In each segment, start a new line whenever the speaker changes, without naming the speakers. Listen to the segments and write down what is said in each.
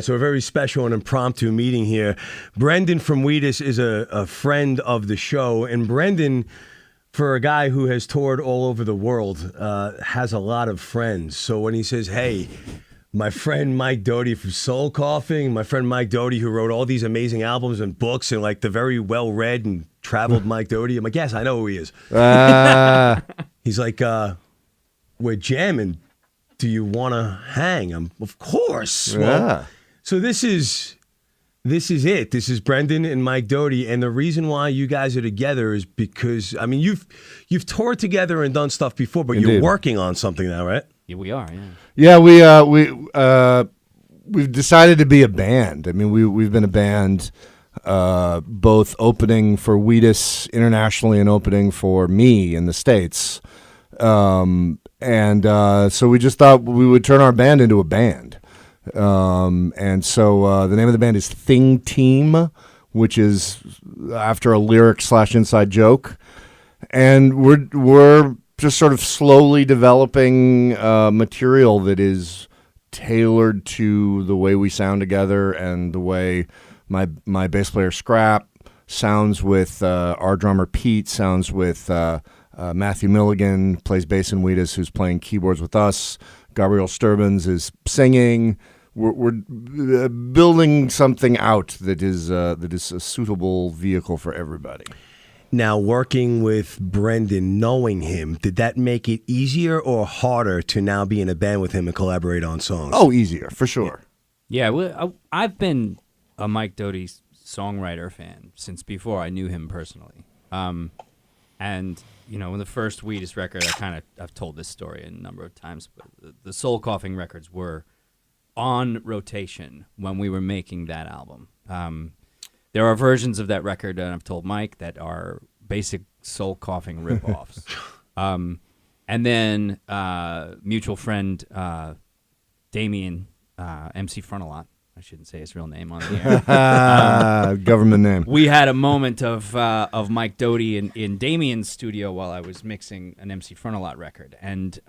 So a very special and impromptu meeting here. Brendan from Wheatus is a friend of the show, and Brendan, for a guy who has toured all over the world, has a lot of friends. So when he says, hey, my friend Mike Doughty from Soul Coughing, my friend Mike Doughty who wrote all these amazing albums and books, and like the very well-read and traveled Mike Doughty, I'm like, yes, I know who he is. He's like, we're jamming. Do you want to hang? Of course.
Yeah.
Well, so this is it. This is Brendan and Mike Doughty, and the reason why you guys are together is because, I mean, you've toured together and done stuff before, but
Indeed.
you're working on something now, right?
Yeah, we are. Yeah.
Yeah, we've decided to be a band. I mean, we've been a band, both opening for Wheatus internationally and opening for me in the States. So we just thought we would turn our band into a band. And so the name of the band is Thing Team, which is after a lyric/inside joke. And we're just sort of slowly developing material that is tailored to the way we sound together and the way my bass player Scrap sounds with our drummer Pete, sounds with Matthew Milligan, plays bass in Wheatus, who's playing keyboards with us. Gabriel Sturbans is singing. We're building something out that is a suitable vehicle for everybody.
Now, working with Brendan, knowing him, did that make it easier or harder to now be in a band with him and collaborate on songs?
Oh, easier, for sure.
Yeah, I've been a Mike Doughty songwriter fan since before I knew him personally. And, you know, in the first Wheatus record, I've told this story a number of times, but the Soul Coughing records were on rotation when we were making that album. There are versions of that record, and I've told Mike, that are basic Soul Coughing ripoffs. And then mutual friend Damien, MC Frontalot, I shouldn't say his real name on the air.
Government name.
We had a moment of Mike Doughty in Damien's studio while I was mixing an MC Frontalot record, and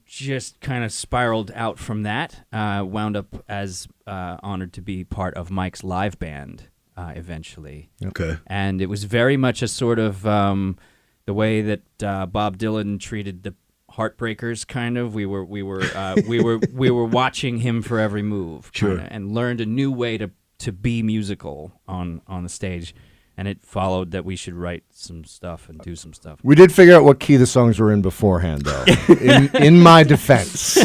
just kind of spiraled out from that. Wound up as honored to be part of Mike's live band eventually.
Okay.
And it was very much a sort of the way that Bob Dylan treated the Heartbreakers, kind of. We were watching him for every move,
sure,
kinda, and learned a new way to be musical on the stage. And it followed that we should write some stuff and do some stuff.
We did figure out what key the songs were in beforehand, though. in my defense,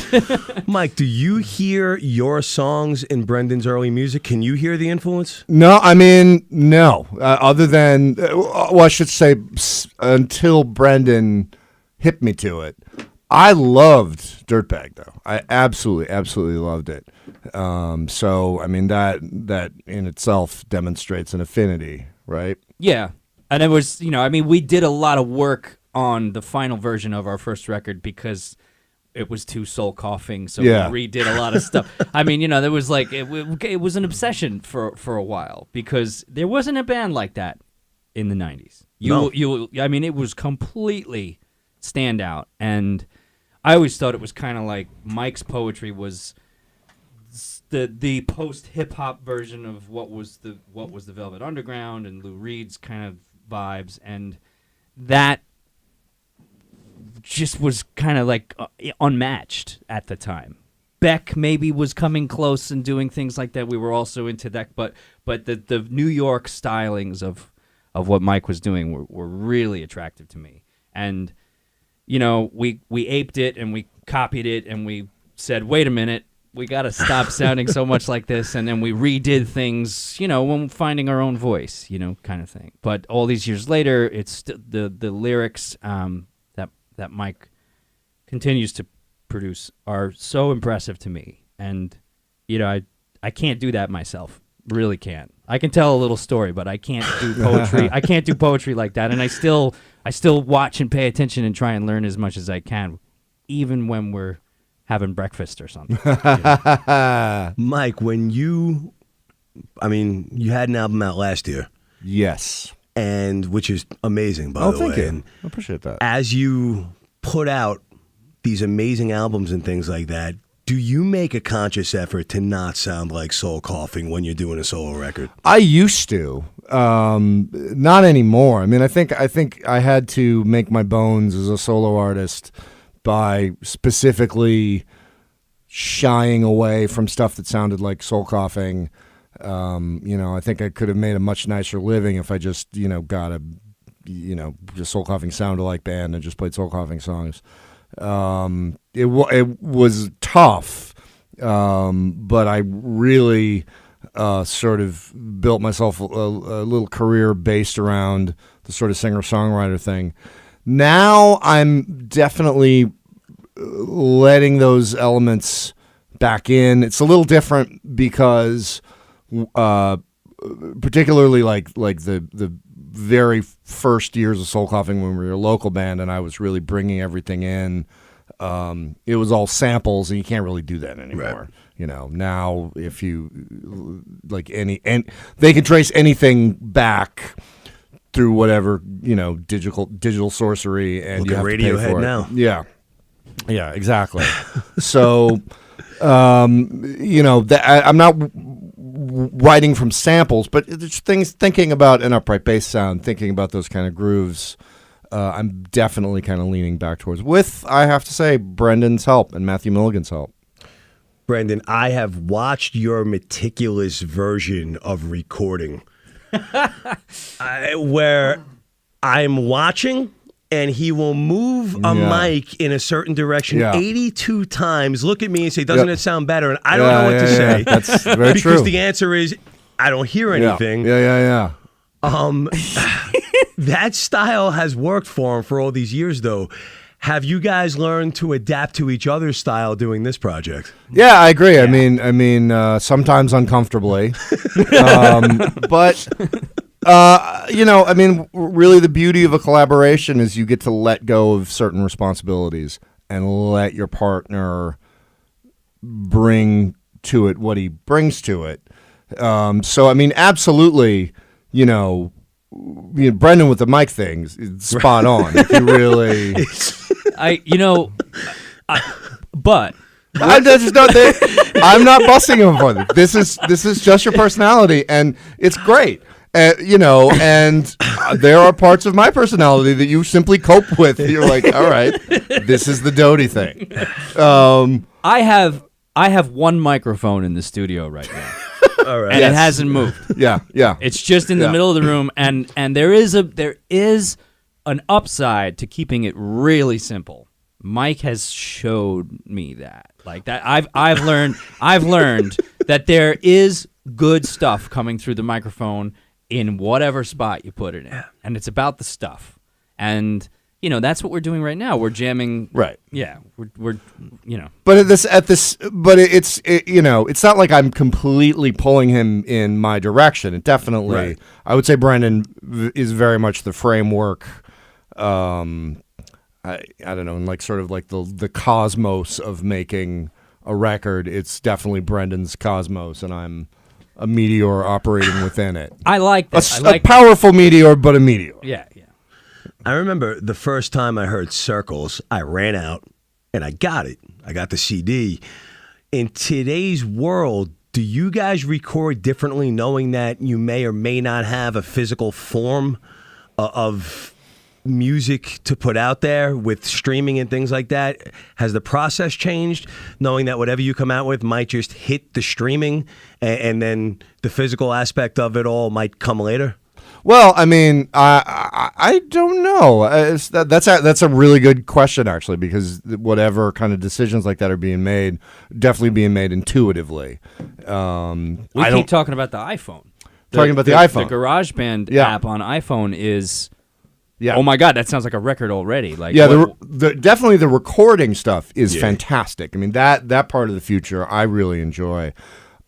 Mike, do you hear your songs in Brendan's early music? Can you hear the influence?
No, I mean, no. Other than, well, I should say, until Brendan hit me to it. I loved Dirtbag, though. I absolutely loved it. So, I mean, that in itself demonstrates an affinity, right?
Yeah. And it was, you know, I mean, we did a lot of work on the final version of our first record because it was too Soul Coughing, so
yeah.
we redid a lot of stuff. I mean, you know, there was like, it was an obsession for a while because there wasn't a band like that in the 90s. I mean, it was completely standout, and I always thought it was kind of like Mike's poetry was the post hip hop version of what was the Velvet Underground and Lou Reed's kind of vibes, and that just was kind of like unmatched at the time. Beck maybe was coming close and doing things like that. We were also into that, but the New York stylings of what Mike was doing were really attractive to me. And you know, we aped it and we copied it and we said, wait a minute, we got to stop sounding so much like this. And then we redid things, you know, when finding our own voice, you know, kind of thing. But all these years later, it's the lyrics that Mike continues to produce are so impressive to me. And, you know, I can't do that myself. Really can't. I can tell a little story, but I can't do poetry. I can't do poetry like that. And I still watch and pay attention and try and learn as much as I can, even when we're having breakfast or something.
Mike, when you had an album out last year.
Yes.
And which is amazing, by the way.
Thank you.
And
I appreciate that.
as you put out these amazing albums and things like that, Do you make a conscious effort to not sound like soul coughing when you're doing a solo record?
I used to, not anymore. I mean, I think I had to make my bones as a solo artist by specifically shying away from stuff that sounded like soul coughing. I think I could have made a much nicer living if I just, got a, just soul coughing sound-alike band and just played soul coughing songs. It was tough, but I really sort of built myself a little career based around the sort of singer-songwriter thing. Now I'm definitely letting those elements back in. It's a little different because particularly like the very first years of Soul Coughing when we were a local band and I was really bringing everything in, it was all samples and you can't really do that anymore. Right. Now if you they can trace anything back through whatever, digital sorcery and
look
you
at
have
Radiohead
to pay for it.
now.
Yeah, exactly. So, I'm not writing from samples, but it's things thinking about an upright bass sound, thinking about those kind of grooves. I'm definitely kind of leaning back towards, with, I have to say, Brendan's help and Matthew Milligan's help.
Brendan, I have watched your meticulous version of recording where I'm watching and he will move a mic in a certain direction 82 times, look at me and say, doesn't it sound better? And I don't know what to say.
That's very true.
Because the answer is, I don't hear anything.
Yeah.
That style has worked for him for all these years, though. Have you guys learned to adapt to each other's style doing this project?
Yeah, I agree. Yeah. I mean, sometimes uncomfortably, but really the beauty of a collaboration is you get to let go of certain responsibilities and let your partner bring to it what he brings to it. So, I mean, absolutely, Brendan with the mic things, it's spot on. You really...
but...
I'm not busting him for this. This is just your personality, and it's great. And there are parts of my personality that you simply cope with. You're like, all right, this is the Doughty thing.
I have one microphone in the studio right now.
All right.
And it hasn't moved.
Yeah.
It's just in the middle of the room, and there is an upside to keeping it really simple. Mike has showed me that. Like that, I've learned that there is good stuff coming through the microphone in whatever spot you put it in, and it's about the stuff. And that's what we're doing right now. We're jamming.
Right.
Yeah. We're.
But it's not like I'm completely pulling him in my direction. It definitely. Right. I would say Brendan is very much the framework. I don't know, like sort of like the cosmos of making a record. It's definitely Brendan's cosmos, and I'm a meteor operating within it.
I like that.
A powerful meteor, but a meteor.
Yeah.
I remember the first time I heard Circles, I ran out and I got it. I got the CD. In today's world, do you guys record differently knowing that you may or may not have a physical form of music to put out there with streaming and things like that? Has the process changed, knowing that whatever you come out with might just hit the streaming and then the physical aspect of it all might come later?
Well, I mean, I don't know. That's a really good question, actually, because whatever kind of decisions like that are being made, definitely being made intuitively.
We keep talking about the iPhone.
The iPhone.
The GarageBand app on iPhone is...
Yeah.
Oh my God, that sounds like a record already. Like,
definitely the recording stuff is fantastic. I mean, that part of the future I really enjoy.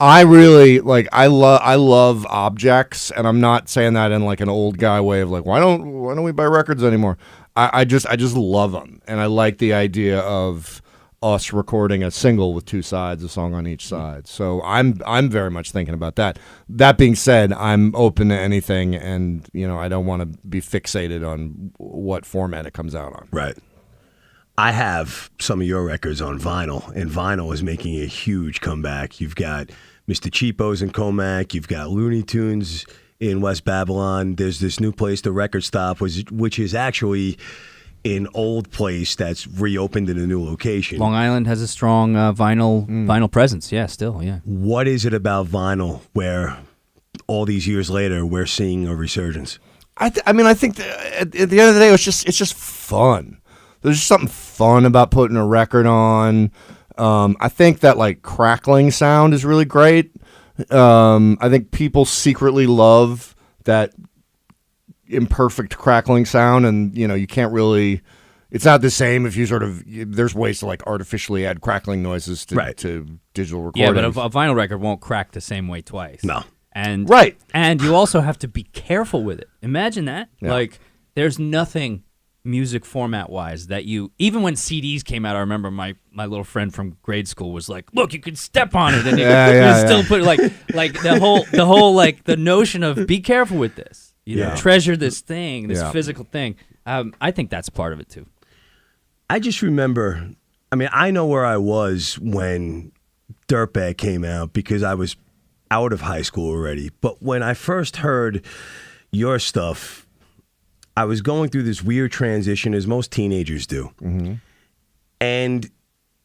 I really I love objects, and I'm not saying that in like an old guy way of like, why don't we buy records anymore? I just love them, and I like the idea of us recording a single with two sides, a song on each side. So I'm very much thinking about that. That being said, I'm open to anything, and I don't want to be fixated on what format it comes out on.
Right. I have some of your records on vinyl, and vinyl is making a huge comeback. You've got Mr. Cheapos in Comac. You've got Looney Tunes in West Babylon. There's this new place, the Record Stop, which is actually an old place that's reopened in a new location.
Long Island has a strong vinyl presence. Yeah, still, yeah.
What is it about vinyl where all these years later we're seeing a resurgence?
I think that at the end of the day, it's just fun. There's just something fun about putting a record on. I think that like crackling sound is really great. I think people secretly love that imperfect crackling sound, and you can't really. It's not the same if you sort of. There's ways to like artificially add crackling noises to digital recordings.
Yeah, but a vinyl record won't crack the same way twice.
No.
And
right.
And you also have to be careful with it. Imagine that.
Yeah.
Like, there's nothing music format wise that even when CDs came out, I remember my little friend from grade school was like, "Look, you could step on it," and you still put like the whole like the notion of be careful with this. Treasure this thing, this physical thing. I think that's part of it too.
I just remember. I mean, I know where I was when Dirtbag came out because I was out of high school already. But when I first heard your stuff, I was going through this weird transition, as most teenagers do.
Mm-hmm.
And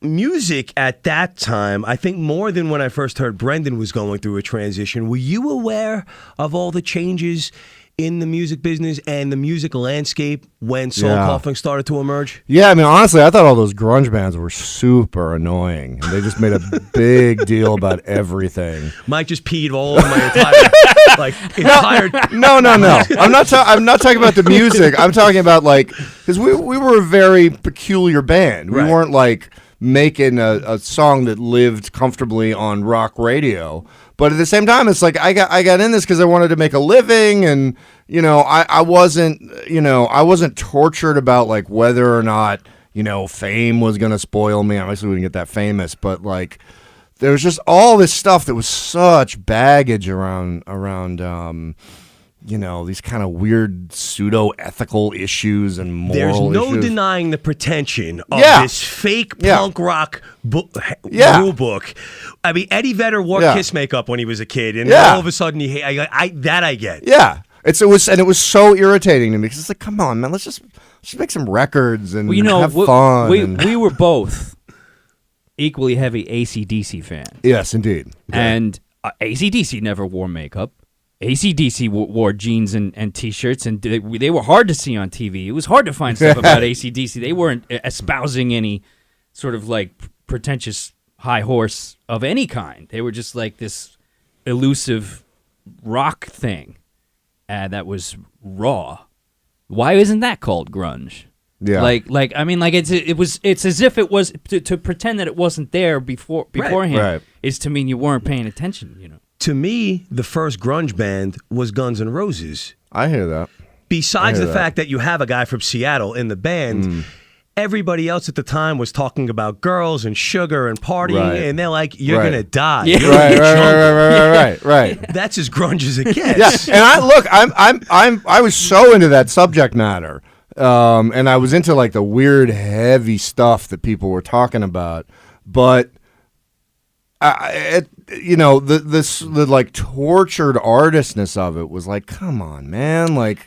music at that time, I think more than when I first heard Brendan, was going through a transition. Were you aware of all the changes in the music business and the music landscape when soul coughing started to emerge?
Yeah, I mean, honestly, I thought all those grunge bands were super annoying, and they just made a big deal about everything.
Mike just peed all over my entire
No. I'm not talking about the music. I'm talking about because we were a very peculiar band. We weren't like making a song that lived comfortably on rock radio. But at the same time, it's like I got in this because I wanted to make a living, and I wasn't tortured about like whether or not fame was gonna spoil me. Obviously, we didn't get that famous, but like there was just all this stuff that was such baggage around these kind of weird pseudo-ethical issues and moral
issues. There's no
issues.
denying the pretension of this fake punk rock rule book. I mean, Eddie Vedder wore Kiss makeup when he was a kid, and all of a sudden I get.
Yeah, it was so irritating to me because it's like, come on, man, let's just make some records and have fun.
We were both equally heavy AC/DC fans.
Yes, indeed.
Okay. And AC/DC never wore makeup. AC/DC wore jeans and T-shirts, and they were hard to see on TV. It was hard to find stuff about AC/DC. They weren't espousing any sort of like pretentious high horse of any kind. They were just like this elusive rock thing that was raw. Why isn't that called grunge?
Yeah,
it's as if it was to pretend that it wasn't there beforehand.
Right.
Is to mean you weren't paying attention.
To me, the first grunge band was Guns N' Roses.
I hear that.
Besides the fact that you have a guy from Seattle in the band, everybody else at the time was talking about girls and sugar and partying, and they're like, "You're gonna die."
Yeah. Right.
That's as grunge as it gets.
Yeah, and I was so into that subject matter, and I was into like the weird, heavy stuff that people were talking about, but. The like tortured artistness of it was like, come on, man, like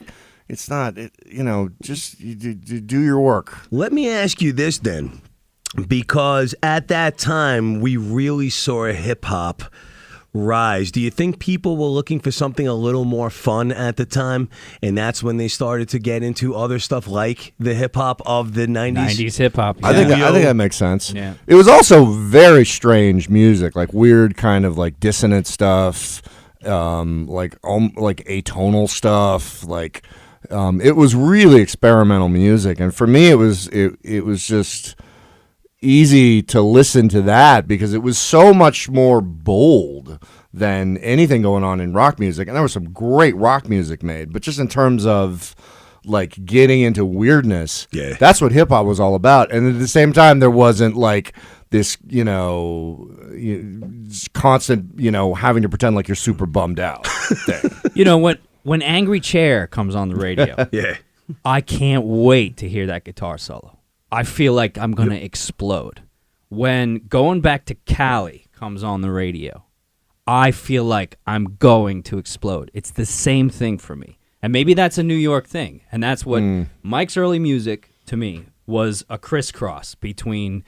it's not, just you do your work.
Let me ask you this then, because at that time we really saw hip hop rise. Do you think people were looking for something a little more fun at the time, and that's when they started to get into other stuff like the hip hop of the 90s?
90s hip hop. Yeah.
I think that makes sense.
Yeah.
It was also very strange music, like weird kind of like dissonant stuff, like atonal stuff, like it was really experimental music, and for me it was just easy to listen to that because it was so much more bold than anything going on in rock music. And there was some great rock music made, but just in terms of like getting into weirdness, that's what hip hop was all about. And at the same time, there wasn't like this, constant, having to pretend like you're super bummed out thing.
When Angry Chair comes on the radio,
yeah,
I can't wait to hear that guitar solo. I feel like I'm going to explode. When Going Back to Cali comes on the radio, I feel like I'm going to explode. It's the same thing for me. And maybe that's a New York thing. And that's what Mike's early music, to me, was a crisscross between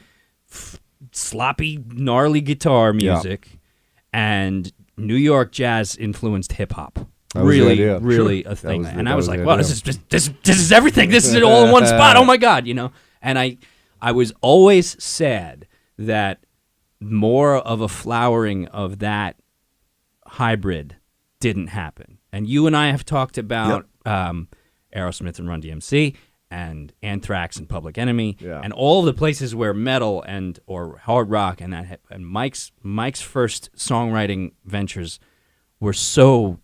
sloppy, gnarly guitar music and New York jazz-influenced hip-hop. Really a thing. And I was like, wow, this is everything. This is it all in one spot. Oh, my God, you know? And I was always sad that more of a flowering of that hybrid didn't happen. And you and I have talked about Aerosmith and Run DMC and Anthrax and Public Enemy and all of the places where metal or hard rock and Mike's first songwriting ventures were so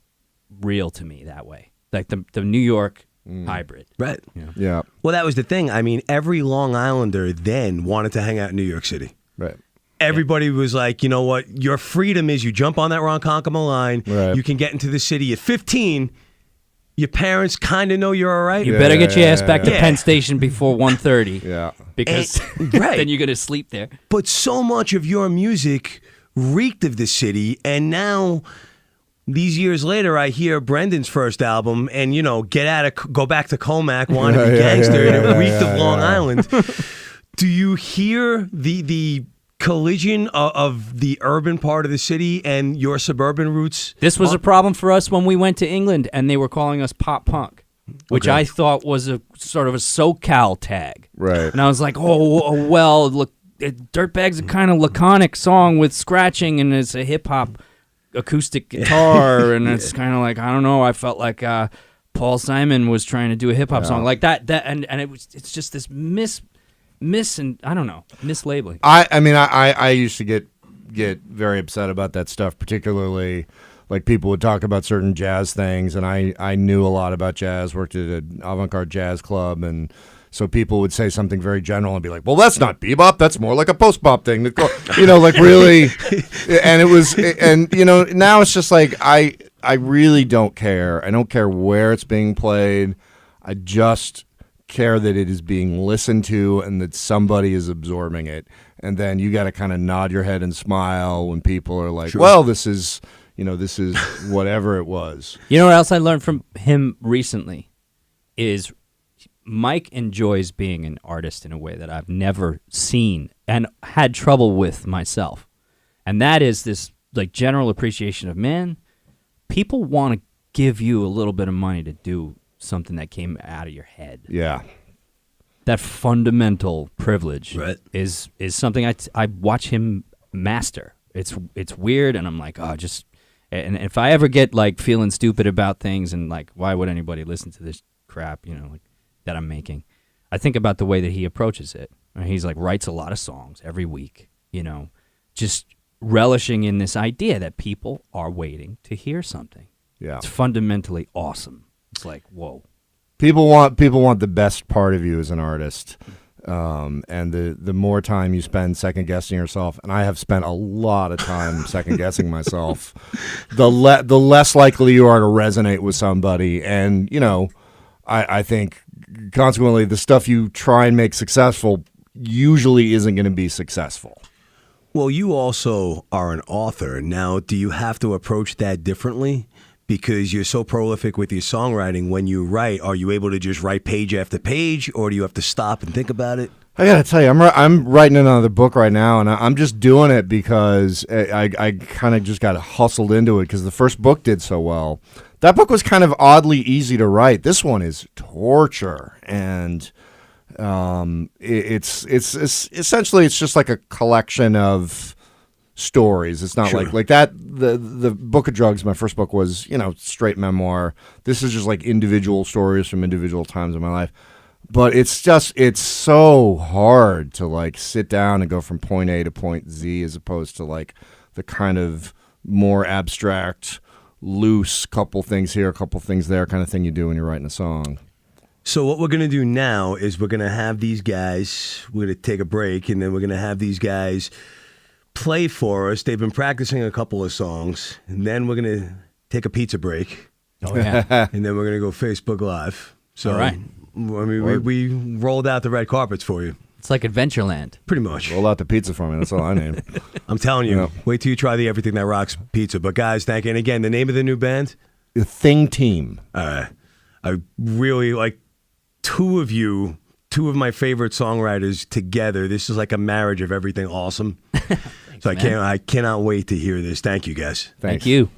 real to me that way. Like the New York hybrid.
Right.
Yeah.
Well, that was the thing. I mean, every Long Islander then wanted to hang out in New York City.
Right.
Everybody was like, you know what? Your freedom is you jump on that Ronkonkoma line.
Right.
You can get into the city at 15. Your parents kind of know you're all right.
You better get your ass back to Penn Station before 1:30.
Yeah.
Because then you're going to sleep there.
But so much of your music reeked of the city. And now, these years later, I hear Brendan's first album and, you know, go back to Comac, Wannabe Gangster, and it reeked of Long Island. Do you hear the collision of the urban part of the city and your suburban roots?
This was a problem for us when we went to England and they were calling us pop punk, which I thought was a sort of a SoCal tag.
Right.
And I was like, well, look, Dirtbag's a kind of laconic song with scratching and it's a hip-hop acoustic guitar and it's kind of like, I don't know, I felt like Paul Simon was trying to do a hip-hop song like that and it's just this and I don't know, mislabeling.
I mean, I used to get very upset about that stuff, particularly like people would talk about certain jazz things, and I knew a lot about jazz, worked at an avant-garde jazz club, and so people would say something very general and be like, well, that's not bebop, that's more like a post-bop thing. You know, like really, and it was, and you know, now it's just like, I really don't care. I don't care where it's being played. I just care that it is being listened to and that somebody is absorbing it, and then you got to kind of nod your head and smile when people are like, well, this is whatever it was.
You know what else I learned from him recently is Mike enjoys being an artist in a way that I've never seen and had trouble with myself, and that is this like general appreciation of, man, people want to give you a little bit of money to do something that came out of your head.
Yeah.
That fundamental privilege is something I watch him master. It's weird, and I'm like, and if I ever get like feeling stupid about things and like, why would anybody listen to this crap, you know, like, that I'm making? I think about the way that he approaches it. He's like writes a lot of songs every week, you know, just relishing in this idea that people are waiting to hear something.
Yeah.
It's fundamentally awesome. It's like, whoa.
People want the best part of you as an artist, and the more time you spend second guessing yourself, and I have spent a lot of time second guessing myself, the less likely you are to resonate with somebody, and you know, I think consequently the stuff you try and make successful usually isn't going to be successful.
Well, you also are an author. Now, do you have to approach that differently? Because you're so prolific with your songwriting, when you write, are you able to just write page after page, or do you have to stop and think about it?
I gotta tell you, I'm writing another book right now, and I'm just doing it because I kind of just got hustled into it because the first book did so well. That book was kind of oddly easy to write. This one is torture, and it's essentially it's just like a collection of stories. It's not like that. The Book of Drugs, my first book, was, you know, straight memoir. This is just like individual stories from individual times of my life. But it's so hard to like sit down and go from point A to point Z, as opposed to like the kind of more abstract, loose couple things here, couple things there kind of thing you do when you're writing a song.
So what we're going to do now is we're going to have these guys, we're going to take a break, and then we're going to have these guys play for us. They've been practicing a couple of songs, and then we're going to take a pizza break.
Oh, yeah.
And then we're going to go Facebook Live. So,
all right.
I mean, we rolled out the red carpets for you.
It's like Adventureland.
Pretty much.
Roll out the pizza for me. That's all I need.
I'm telling you.
Yeah.
Wait till you try the Everything That Rocks pizza. But guys, thank you. And again, the name of the new band?
The Thing Team.
I really like two of my favorite songwriters together. This is like a marriage of everything awesome.
Thanks,
So
man.
I cannot wait to hear this. Thank you guys.
Thanks.
Thank you.